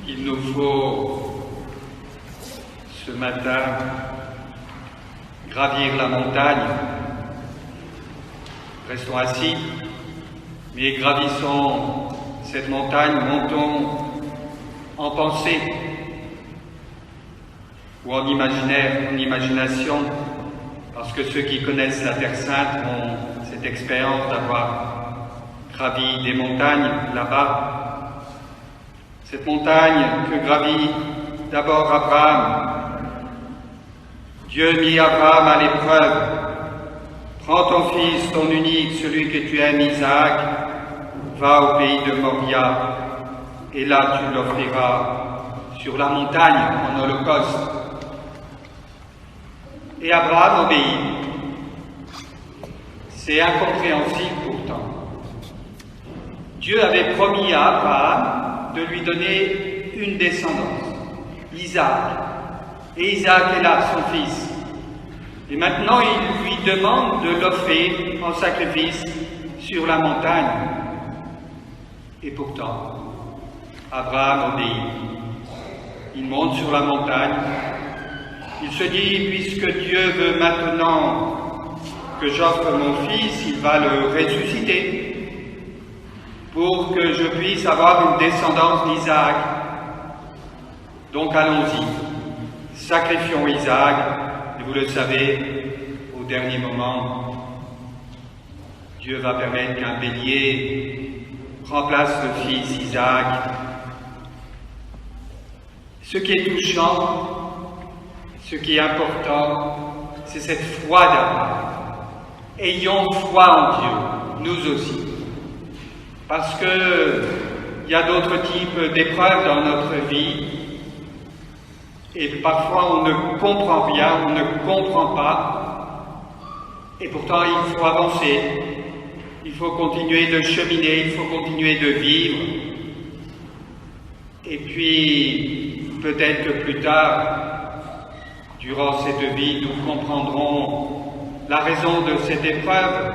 Il nous faut ce matin gravir la montagne. Restons assis, mais gravissons cette montagne, montons en pensée ou en imaginaire, en imagination, parce que ceux qui connaissent la Terre Sainte ont cette expérience d'avoir gravi des montagnes là-bas. Cette montagne que gravit d'abord Abraham. Dieu mit Abraham à l'épreuve. Prends ton fils, ton unique, celui que tu aimes, Isaac, va au pays de Moria, et là tu l'offriras sur la montagne en holocauste. Et Abraham obéit. C'est incompréhensible pourtant. Dieu avait promis à Abraham de lui donner une descendance, Isaac. Et Isaac est là, son fils. Et maintenant, il lui demande de l'offrir en sacrifice sur la montagne. Et pourtant, Abraham obéit. Il monte sur la montagne. Il se dit, puisque Dieu veut maintenant que j'offre mon fils, il va le ressusciter pour que je puisse avoir une descendance d'Isaac. Donc allons-y, sacrifions Isaac, et vous le savez, au dernier moment, Dieu va permettre qu'un bélier remplace le fils Isaac. Ce qui est touchant, ce qui est important, c'est cette foi d'Abraham. Ayons foi en Dieu, nous aussi. Parce qu'il y a d'autres types d'épreuves dans notre vie et parfois on ne comprend rien, on ne comprend pas et pourtant il faut avancer, il faut continuer de cheminer, il faut continuer de vivre et puis peut-être que plus tard, durant cette vie, nous comprendrons la raison de cette épreuve,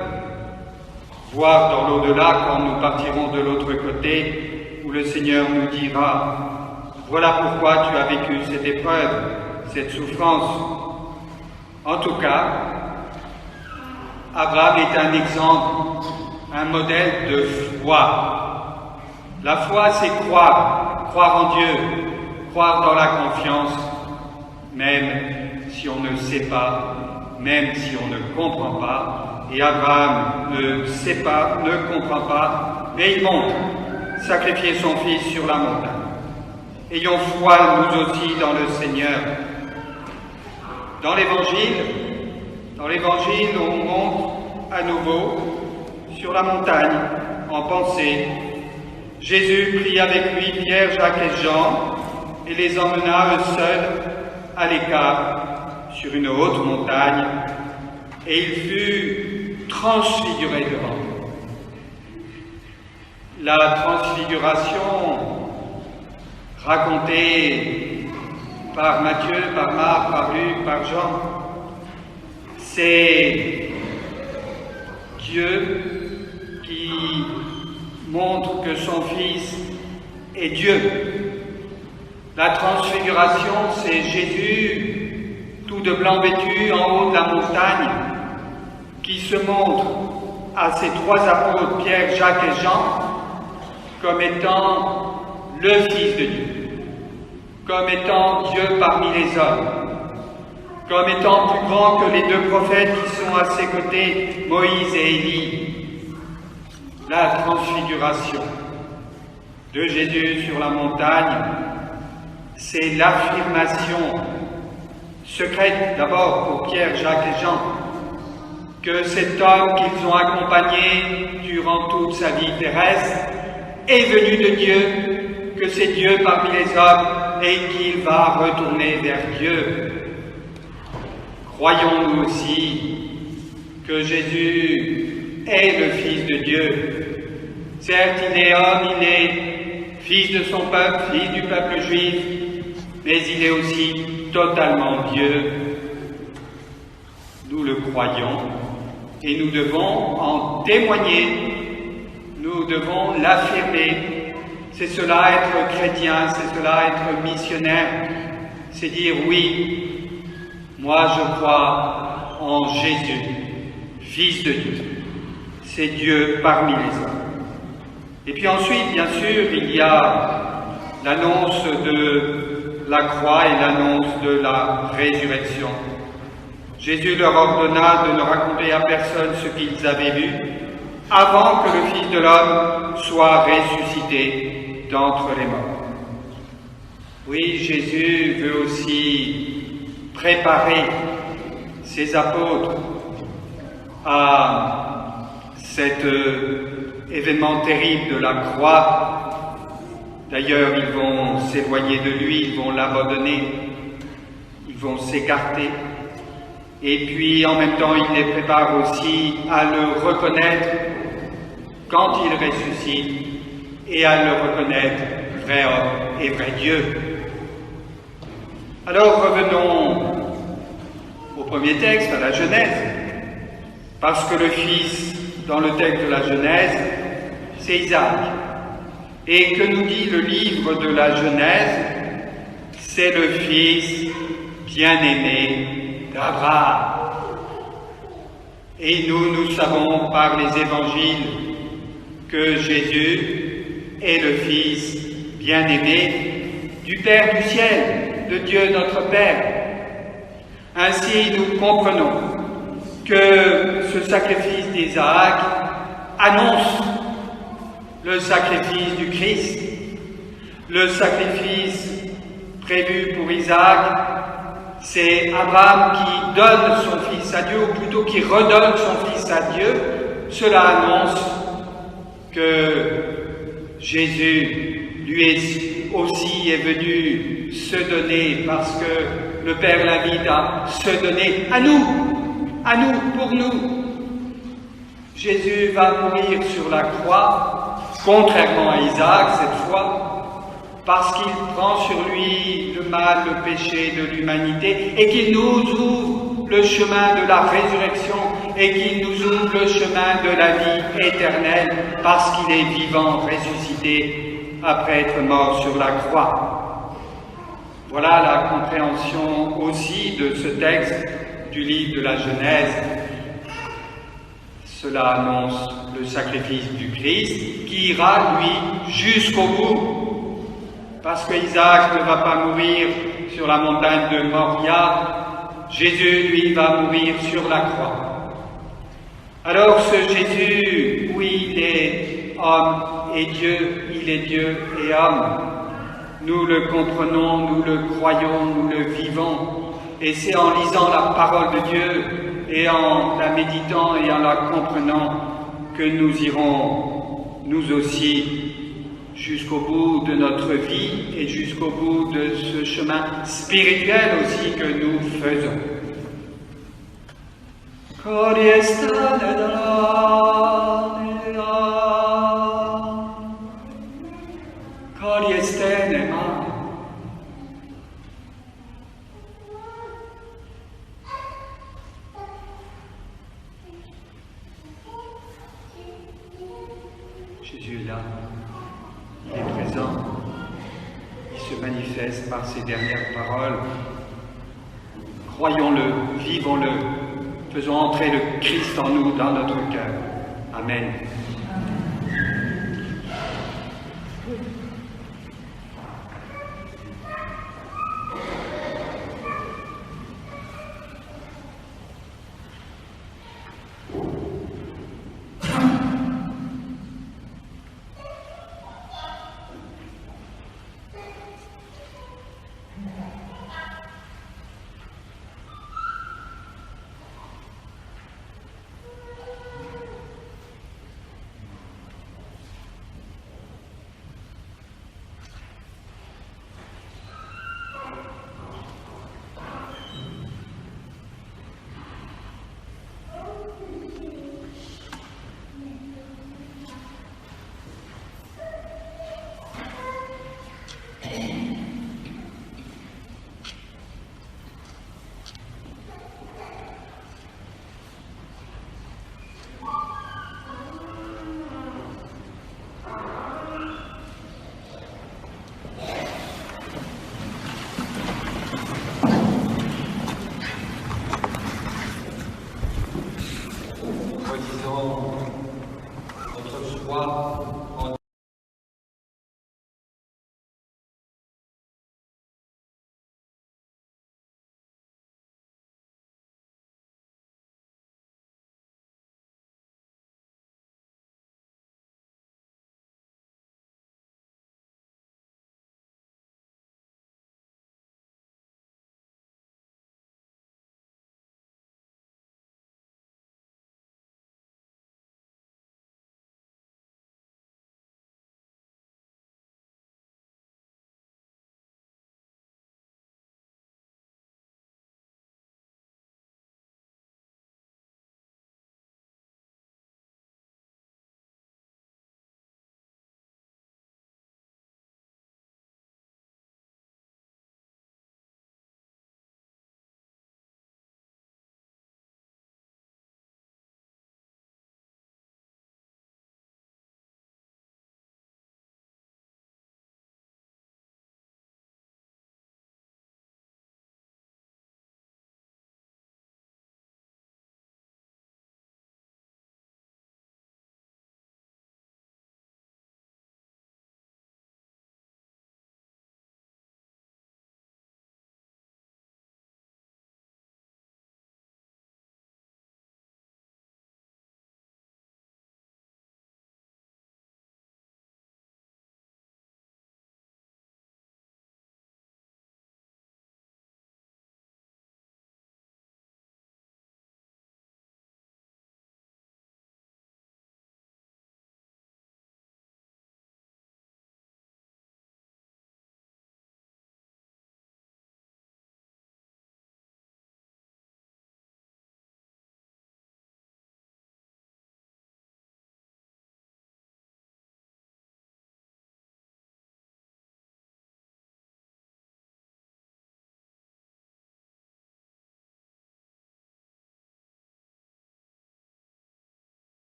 voir dans l'au-delà quand nous partirons de l'autre côté, où le Seigneur nous dira « Voilà pourquoi tu as vécu cette épreuve, cette souffrance. » En tout cas, Abraham est un exemple, un modèle de foi. La foi, c'est croire en Dieu, croire dans la confiance, même si on ne sait pas, même si on ne comprend pas. Et Abraham ne sait pas, ne comprend pas, mais il monte sacrifier son fils sur la montagne. Ayons foi, nous aussi, dans le Seigneur. Dans l'Évangile, on monte à nouveau sur la montagne, en pensée. Jésus prit avec lui Pierre, Jacques et Jean, et les emmena eux seuls à l'écart, sur une haute montagne, et il fut transfiguré devant eux. La transfiguration, racontée par Matthieu, par Marc, par Luc, par Jean, c'est Dieu qui montre que son Fils est Dieu. La transfiguration, c'est Jésus, tout de blanc vêtu, en haut de la montagne, qui se montre à ses trois apôtres, Pierre, Jacques et Jean, comme étant le Fils de Dieu, comme étant Dieu parmi les hommes, comme étant plus grand que les deux prophètes qui sont à ses côtés, Moïse et Élie. La transfiguration de Jésus sur la montagne, c'est l'affirmation secrète, d'abord pour Pierre, Jacques et Jean, que cet homme qu'ils ont accompagné durant toute sa vie terrestre est venu de Dieu, que c'est Dieu parmi les hommes et qu'il va retourner vers Dieu. Croyons-nous aussi que Jésus est le Fils de Dieu. Certes, il est homme, il est fils de son peuple, fils du peuple juif, mais il est aussi totalement Dieu. Nous le croyons et nous devons en témoigner, nous devons l'affirmer. C'est cela être chrétien, c'est cela être missionnaire. C'est dire oui, moi je crois en Jésus, Fils de Dieu. C'est Dieu parmi les hommes. Et puis ensuite, bien sûr, il y a l'annonce de la croix et l'annonce de la résurrection. Jésus leur ordonna de ne raconter à personne ce qu'ils avaient vu avant que le Fils de l'homme soit ressuscité d'entre les morts. Oui, Jésus veut aussi préparer ses apôtres à cet événement terrible de la croix. D'ailleurs, ils vont s'éloigner de lui, ils vont l'abandonner, ils vont s'écarter. Et puis, en même temps, il les prépare aussi à le reconnaître quand il ressuscite et à le reconnaître vrai homme et vrai Dieu. Alors, revenons au premier texte, à la Genèse, parce que le Fils, dans le texte de la Genèse, c'est Isaac. Et que nous dit le livre de la Genèse? C'est le Fils bien-aimé d'Abraham. Et nous savons par les évangiles que Jésus est le Fils bien-aimé du Père du ciel, de Dieu notre Père. Ainsi, nous comprenons que ce sacrifice d'Isaac annonce le sacrifice du Christ. Le sacrifice prévu pour Isaac, c'est Abraham qui donne son fils à Dieu, ou plutôt qui redonne son fils à Dieu. Cela annonce que Jésus, lui aussi, est venu se donner parce que le Père l'invite à se donner à nous, pour nous. Jésus va mourir sur la croix, contrairement à Isaac cette fois, parce qu'il prend sur lui le mal, le péché de l'humanité, et qu'il nous ouvre le chemin de la résurrection, et qu'il nous ouvre le chemin de la vie éternelle, parce qu'il est vivant, ressuscité, après être mort sur la croix. Voilà la compréhension aussi de ce texte du livre de la Genèse. Cela annonce le sacrifice du Christ qui ira, lui, jusqu'au bout. Parce que Isaac ne va pas mourir sur la montagne de Moria, Jésus, lui, va mourir sur la croix. Alors ce Jésus, oui, il est homme et Dieu, il est Dieu et homme. Nous le comprenons, nous le croyons, nous le vivons. Et c'est en lisant la parole de Dieu et en la méditant et en la comprenant que nous irons, nous aussi, jusqu'au bout de notre vie et jusqu'au bout de ce chemin spirituel aussi que nous faisons. Jésus est là, il est présent, il se manifeste par ses dernières paroles. Croyons-le, vivons-le, faisons entrer le Christ en nous, dans notre cœur. Amen.